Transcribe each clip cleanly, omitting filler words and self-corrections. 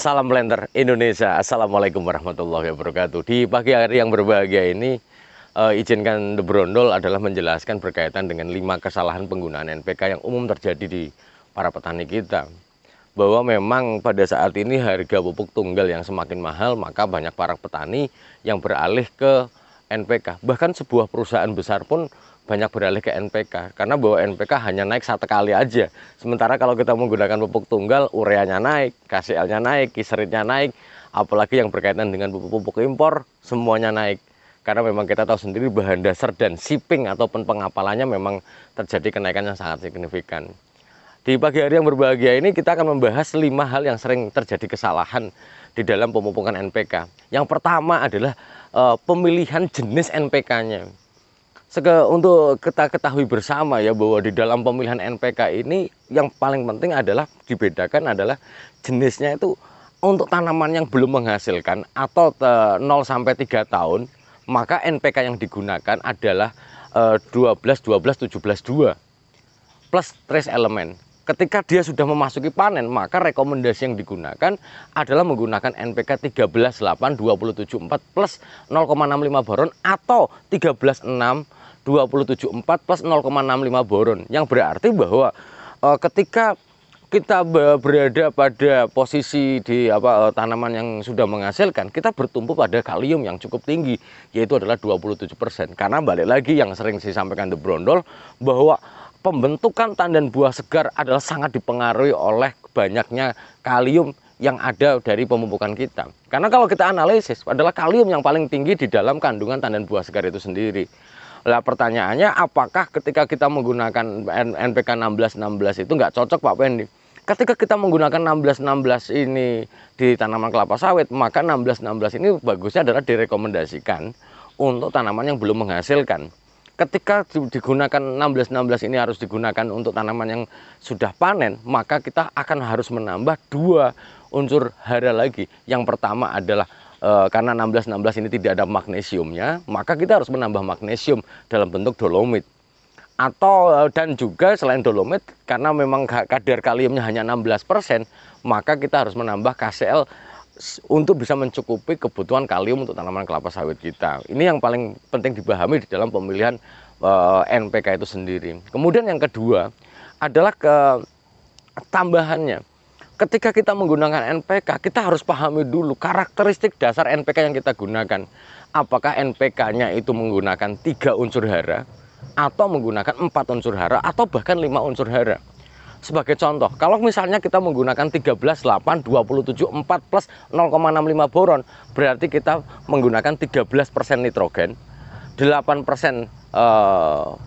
Salam blender Indonesia. Assalamualaikum warahmatullahi wabarakatuh. Di pagi hari yang berbahagia ini, izinkan The Brondol adalah menjelaskan berkaitan dengan 5 kesalahan penggunaan NPK yang umum terjadi di para petani kita. Bahwa memang pada saat ini harga pupuk tunggal yang semakin mahal, maka banyak para petani yang beralih ke NPK. Bahkan sebuah perusahaan besar pun banyak beralih ke NPK, karena bahwa NPK hanya naik satu kali aja. Sementara kalau kita menggunakan pupuk tunggal, ureanya naik, KCL-nya naik, kiseritnya naik, apalagi yang berkaitan dengan pupuk-pupuk impor, semuanya naik. Karena memang kita tahu sendiri bahan dasar dan shipping ataupun pengapalannya memang terjadi kenaikan yang sangat signifikan. Di pagi hari yang berbahagia ini kita akan membahas 5 hal yang sering terjadi kesalahan di dalam pemupukan NPK. Yang pertama adalah pemilihan jenis NPK-nya. Untuk kita ketahui bersama ya, bahwa di dalam pemilihan NPK ini yang paling penting adalah dibedakan adalah jenisnya itu untuk tanaman yang belum menghasilkan atau 0 sampai 3 tahun, maka NPK yang digunakan adalah 12-12-17-2 plus trace element. Ketika dia sudah memasuki panen, maka rekomendasi yang digunakan adalah menggunakan NPK 13-8-27-4 plus 0,65 boron atau 13-6-27-4 plus 0,65 boron. Yang berarti bahwa ketika kita berada pada posisi di tanaman yang sudah menghasilkan, kita bertumpu pada kalium yang cukup tinggi, yaitu adalah 27%. Karena balik lagi yang sering disampaikan The Brondol, bahwa pembentukan tandan buah segar adalah sangat dipengaruhi oleh banyaknya kalium yang ada dari pemupukan kita. Karena kalau kita analisis, adalah kalium yang paling tinggi di dalam kandungan tandan buah segar itu sendiri. Lah pertanyaannya, apakah ketika kita menggunakan NPK 16-16 itu nggak cocok Pak Pendi? Ketika kita menggunakan 16-16 ini di tanaman kelapa sawit, maka 16-16 ini bagusnya adalah direkomendasikan untuk tanaman yang belum menghasilkan. Ketika digunakan 16-16 ini harus digunakan untuk tanaman yang sudah panen, maka kita akan harus menambah 2 unsur hara lagi. Yang pertama adalah karena 16-16 ini tidak ada magnesiumnya, maka kita harus menambah magnesium dalam bentuk dolomit. Dan juga selain dolomit, karena memang kadar kaliumnya hanya 16%, maka kita harus menambah KCl untuk bisa mencukupi kebutuhan kalium untuk tanaman kelapa sawit kita. Ini yang paling penting dipahami di dalam pemilihan NPK itu sendiri. Kemudian yang kedua adalah tambahannya. Ketika kita menggunakan NPK, kita harus pahami dulu karakteristik dasar NPK yang kita gunakan. Apakah NPK-nya itu menggunakan 3 unsur hara, atau menggunakan 4 unsur hara, atau bahkan 5 unsur hara. Sebagai contoh, kalau misalnya kita menggunakan 13-8-27-4 plus 0,65 boron, berarti kita menggunakan 13% nitrogen, 8%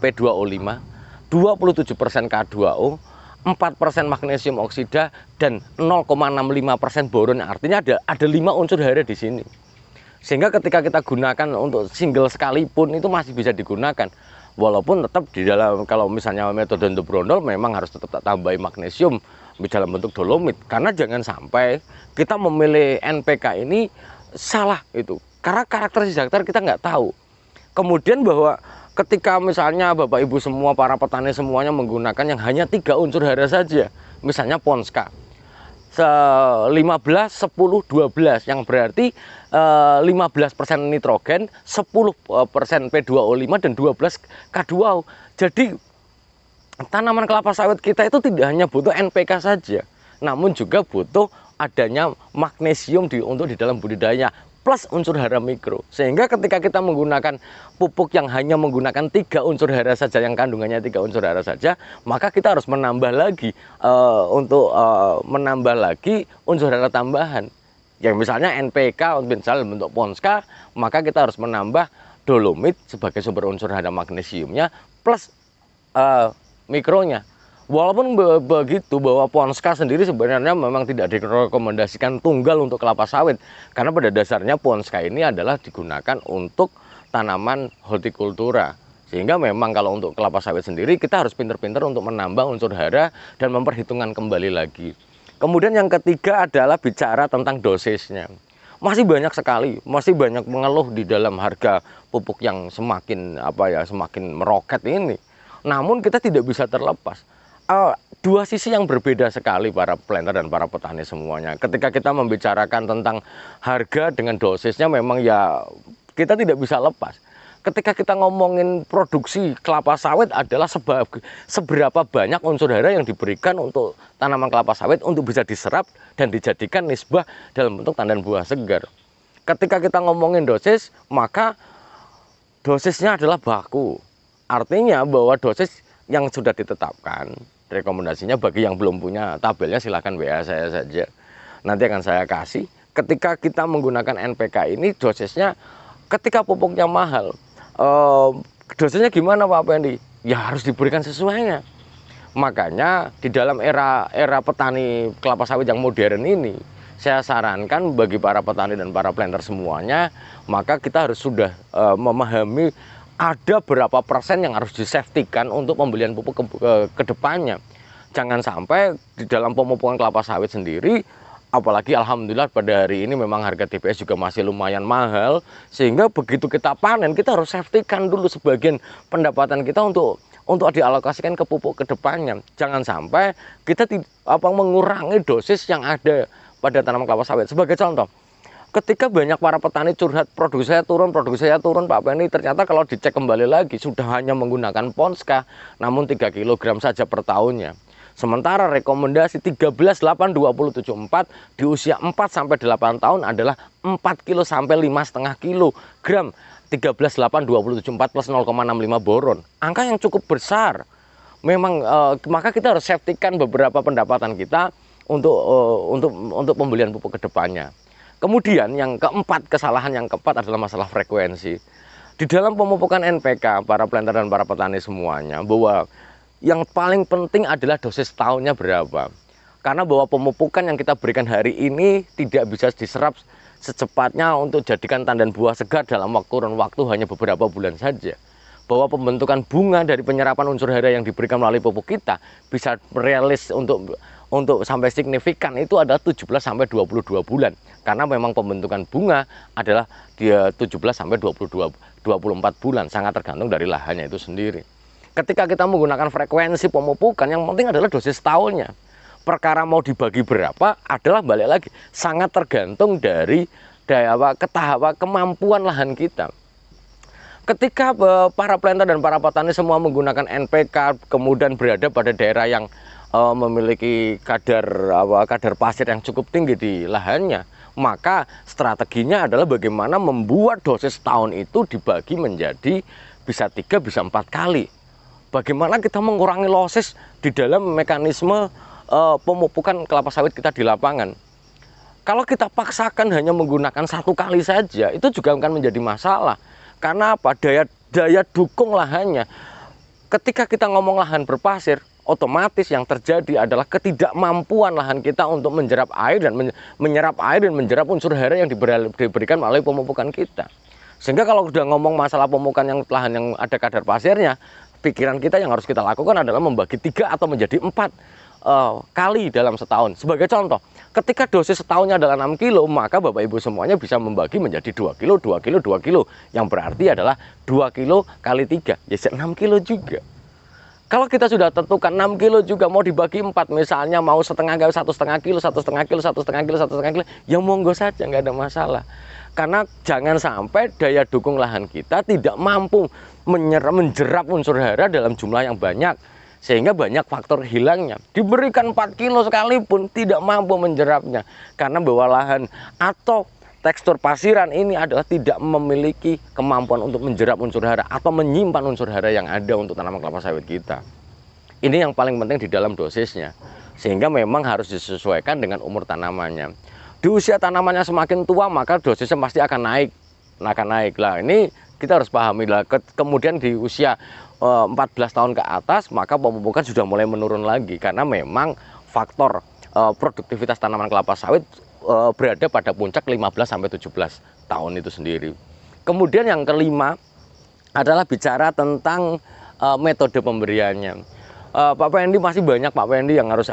P2O5, 27% K2O, 4% magnesium oksida, dan 0,65% boron. Artinya ada 5 unsur hara di sini. Sehingga ketika kita gunakan untuk single sekalipun itu masih bisa digunakan. Walaupun tetap di dalam, kalau misalnya metode The Brondol memang harus tetap tambahin magnesium di dalam bentuk dolomit. Karena jangan sampai kita memilih NPK ini salah itu. Karena karakteristik dasar kita nggak tahu. Kemudian bahwa ketika misalnya Bapak Ibu semua, para petani semuanya menggunakan yang hanya 3 unsur hara saja. Misalnya Ponska 15, 10, 12, yang berarti 15% nitrogen, 10% P2O5, dan 12 K2O. Jadi tanaman kelapa sawit kita itu tidak hanya butuh NPK saja, namun juga butuh adanya magnesium untuk di dalam budidaya, plus unsur hara mikro. Sehingga ketika kita menggunakan pupuk yang hanya menggunakan 3 unsur hara saja, yang kandungannya 3 unsur hara saja, maka kita harus menambah lagi menambah lagi unsur hara tambahan. Yang misalnya NPK misalnya bentuk Ponska, maka kita harus menambah dolomit sebagai sumber unsur hara magnesiumnya plus mikronya. Walaupun begitu bahwa Ponska sendiri sebenarnya memang tidak direkomendasikan tunggal untuk kelapa sawit, karena pada dasarnya Ponska ini adalah digunakan untuk tanaman hortikultura. Sehingga memang kalau untuk kelapa sawit sendiri kita harus pinter-pinter untuk menambah unsur hara dan memperhitungkan kembali lagi. Kemudian yang ketiga adalah bicara tentang dosisnya. Masih banyak sekali, masih banyak mengeluh di dalam harga pupuk yang semakin meroket ini. Namun kita tidak bisa terlepas. Dua sisi yang berbeda sekali para planter dan para petani semuanya. Ketika kita membicarakan tentang harga dengan dosisnya, memang ya kita tidak bisa lepas. Ketika kita ngomongin produksi kelapa sawit adalah seberapa banyak unsur hara yang diberikan untuk tanaman kelapa sawit untuk bisa diserap dan dijadikan nisbah dalam bentuk tandan buah segar. Ketika kita ngomongin dosis, maka dosisnya adalah baku. Artinya bahwa dosis yang sudah ditetapkan, rekomendasinya bagi yang belum punya tabelnya silahkan WA saya saja, nanti akan saya kasih. Ketika kita menggunakan NPK ini dosisnya, ketika pupuknya mahal, dosisnya gimana Pak Pendi? Ya harus diberikan sesuainya. Makanya di dalam era petani kelapa sawit yang modern ini, saya sarankan bagi para petani dan para planter semuanya, maka kita harus sudah memahami ada berapa persen yang harus disafetykan untuk pembelian pupuk ke depannya. Jangan sampai di dalam pemupukan kelapa sawit sendiri, apalagi alhamdulillah pada hari ini memang harga TBS juga masih lumayan mahal, sehingga begitu kita panen kita harus safetykan dulu sebagian pendapatan kita untuk dialokasikan ke pupuk ke depannya. Jangan sampai kita mengurangi dosis yang ada pada tanaman kelapa sawit. Sebagai contoh, ketika banyak para petani curhat produksi saya turun Pak Penny, ternyata kalau dicek kembali lagi sudah hanya menggunakan Ponska namun 3 kg saja per tahunnya. Sementara rekomendasi 13-8-20-74 di usia 4-8 tahun adalah 4 kilo sampai 5,5 kg. 13-8-20-74 plus 0,65 boron. Angka yang cukup besar. Memang maka kita harus safetykan beberapa pendapatan kita untuk pembelian pupuk ke depannya. Kemudian yang keempat, kesalahan yang keempat adalah masalah frekuensi. Di dalam pemupukan NPK, para planter dan para petani semuanya, bahwa yang paling penting adalah dosis tahunnya berapa. Karena bahwa pemupukan yang kita berikan hari ini tidak bisa diserap secepatnya untuk jadikan tandan buah segar dalam kurun waktu hanya beberapa bulan saja. Bahwa pembentukan bunga dari penyerapan unsur hara yang diberikan melalui pupuk kita bisa realis untuk sampai signifikan itu adalah 17-22 bulan. Karena memang pembentukan bunga adalah dia 17-24 bulan, sangat tergantung dari lahannya itu sendiri. Ketika kita menggunakan frekuensi pemupukan, yang penting adalah dosis tahunnya. Perkara mau dibagi berapa adalah balik lagi sangat tergantung dari kemampuan lahan kita. Ketika para planter dan para petani semua menggunakan NPK, kemudian berada pada daerah yang memiliki kadar pasir yang cukup tinggi di lahannya, maka strateginya adalah bagaimana membuat dosis tahun itu dibagi menjadi bisa 3, bisa 4 kali. Bagaimana kita mengurangi losses di dalam mekanisme pemupukan kelapa sawit kita di lapangan. Kalau kita paksakan hanya menggunakan 1 kali saja, itu juga akan menjadi masalah. Karena apa? Daya dukung lahannya. Ketika kita ngomong lahan berpasir, otomatis yang terjadi adalah ketidakmampuan lahan kita untuk menyerap air dan menyerap unsur hara yang diberikan melalui pemupukan kita. Sehingga kalau sudah ngomong masalah pemupukan yang lahan yang ada kadar pasirnya, pikiran kita yang harus kita lakukan adalah membagi 3 atau menjadi 4 kali dalam setahun. Sebagai contoh, ketika dosis setahunnya adalah 6 kilo, maka Bapak Ibu semuanya bisa membagi menjadi 2 kilo, 2 kilo, 2 kilo. Yang berarti adalah 2 kilo kali 3, ya 6 kilo juga. Kalau kita sudah tentukan 6 kilo juga mau dibagi 4, misalnya mau 1,5 kilo, 1,5 kilo, 1,5 kilo, 1,5 kilo, 1,5 kilo, ya monggo saja, nggak ada masalah. Karena jangan sampai daya dukung lahan kita tidak mampu menjerap unsur hara dalam jumlah yang banyak, sehingga banyak faktor hilangnya. Diberikan 4 kilo sekalipun tidak mampu menjerapnya, karena bahwa lahan atau tekstur pasiran ini adalah tidak memiliki kemampuan untuk menjerap unsur hara atau menyimpan unsur hara yang ada untuk tanaman kelapa sawit kita. Ini yang paling penting di dalam dosisnya, sehingga memang harus disesuaikan dengan umur tanamannya. Di usia tanamannya semakin tua, maka dosisnya pasti akan naik lah. Ini kita harus pahami lah. Kemudian di usia 14 tahun ke atas, maka pemupukan sudah mulai menurun lagi karena memang faktor produktivitas tanaman kelapa sawit berada pada puncak 15-17 tahun itu sendiri. Kemudian yang kelima adalah bicara tentang metode pemberiannya. Pak Pendi masih banyak Pak Pendi yang harus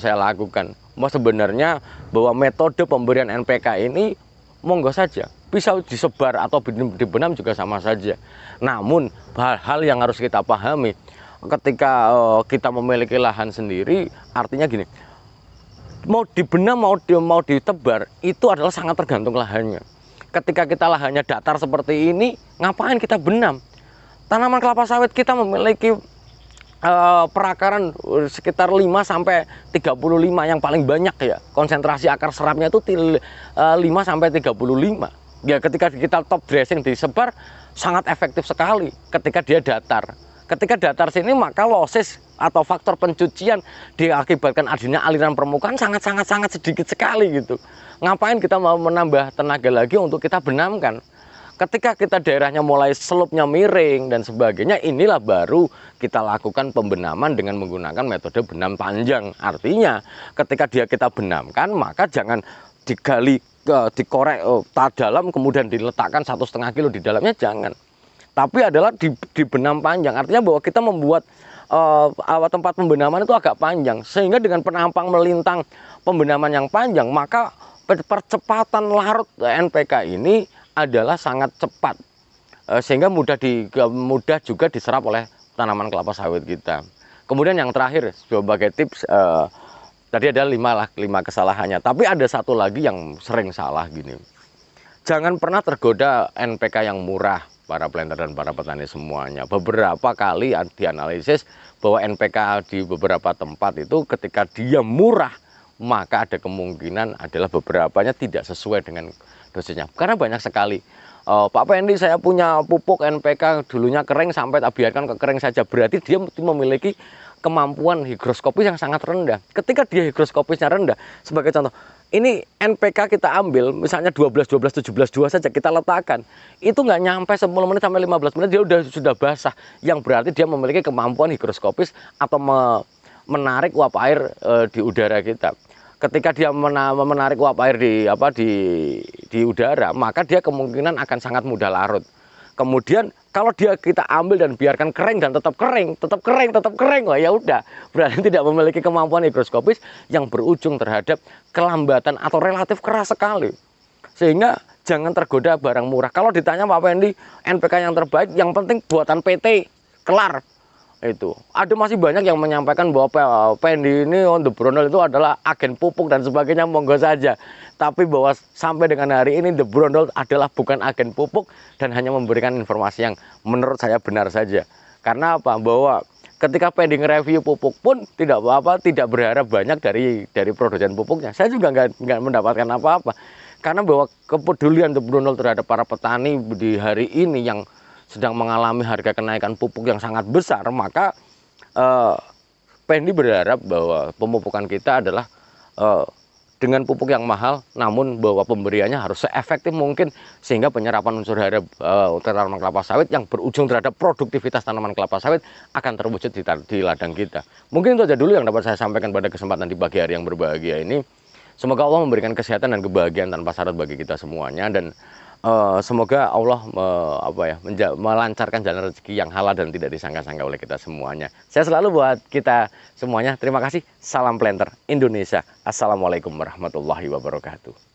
saya lakukan. Sebenarnya bahwa metode pemberian NPK ini monggo saja bisa disebar atau dibenam juga sama saja. Namun hal-hal yang harus kita pahami ketika kita memiliki lahan sendiri, artinya gini, mau dibenam mau ditebar itu adalah sangat tergantung lahannya. Ketika kita lahannya datar seperti ini, ngapain kita benam? Tanaman kelapa sawit kita memiliki perakaran sekitar 5-35 yang paling banyak ya. Konsentrasi akar serapnya itu 5-35. Ya, ketika kita top dressing disebar sangat efektif sekali ketika dia datar. Ketika datar sini maka losis atau faktor pencucian diakibatkan adanya aliran permukaan sangat sedikit sekali gitu. Ngapain kita mau menambah tenaga lagi untuk kita benamkan? Ketika kita daerahnya mulai selupnya miring dan sebagainya, inilah baru kita lakukan pembenaman dengan menggunakan metode benam panjang. Artinya ketika kita benamkan, maka jangan digali, dikorek dalam kemudian diletakkan 1,5 kilo di dalamnya, jangan. Tapi adalah di benam panjang. Artinya bahwa kita membuat tempat pembenaman itu agak panjang, sehingga dengan penampang melintang pembenaman yang panjang, maka percepatan larut NPK ini adalah sangat cepat, sehingga mudah juga diserap oleh tanaman kelapa sawit kita. Kemudian yang terakhir sebagai tips, tadi ada 5 kesalahannya, tapi ada satu lagi yang sering salah gini. Jangan pernah tergoda NPK yang murah, para planter dan para petani semuanya. Beberapa kali dianalisis bahwa NPK di beberapa tempat itu ketika dia murah, maka ada kemungkinan adalah beberapanya tidak sesuai dengan dosisnya. Karena banyak sekali, Pak Pendi saya punya pupuk NPK dulunya kering sampai tak biarkan kekering saja. Berarti dia memiliki kemampuan higroskopis yang sangat rendah. Ketika dia higroskopisnya rendah, sebagai contoh, ini NPK kita ambil misalnya 12-17-2 saja kita letakkan, itu nggak nyampe 10 menit sampai 15 menit dia sudah basah, yang berarti dia memiliki kemampuan higroskopis atau menarik uap air di udara kita. Ketika dia menarik uap air di udara, maka dia kemungkinan akan sangat mudah larut. Kemudian kalau kita ambil dan biarkan kering dan tetap kering, wah ya udah, berarti tidak memiliki kemampuan higroskopis yang berujung terhadap kelambatan atau relatif keras sekali. Sehingga jangan tergoda barang murah. Kalau ditanya Pak Pendi, NPK yang terbaik, yang penting buatan PT, kelar. Itu ada masih banyak yang menyampaikan bahwa Pendi ini on the Brondol itu adalah agen pupuk dan sebagainya, monggo saja. Tapi bahwa sampai dengan hari ini The Brondol adalah bukan agen pupuk dan hanya memberikan informasi yang menurut saya benar saja. Karena apa? Bahwa ketika Pendi nge-review pupuk pun tidak berharap banyak dari produsen pupuknya. Saya juga nggak mendapatkan apa-apa. Karena bahwa kepedulian The Brondol terhadap para petani di hari ini yang sedang mengalami harga kenaikan pupuk yang sangat besar, maka Pendi berharap bahwa pemupukan kita adalah dengan pupuk yang mahal, namun bahwa pemberiannya harus seefektif mungkin sehingga penyerapan unsur hara tanaman kelapa sawit yang berujung terhadap produktivitas tanaman kelapa sawit akan terwujud di ladang kita. Mungkin itu aja dulu yang dapat saya sampaikan pada kesempatan di pagi hari yang berbahagia ini. Semoga Allah memberikan kesehatan dan kebahagiaan tanpa syarat bagi kita semuanya, dan semoga Allah melancarkan jalan rezeki yang halal dan tidak disangka-sangka oleh kita semuanya. Saya selalu buat kita semuanya. Terima kasih. Salam Planter Indonesia. Assalamualaikum warahmatullahi wabarakatuh.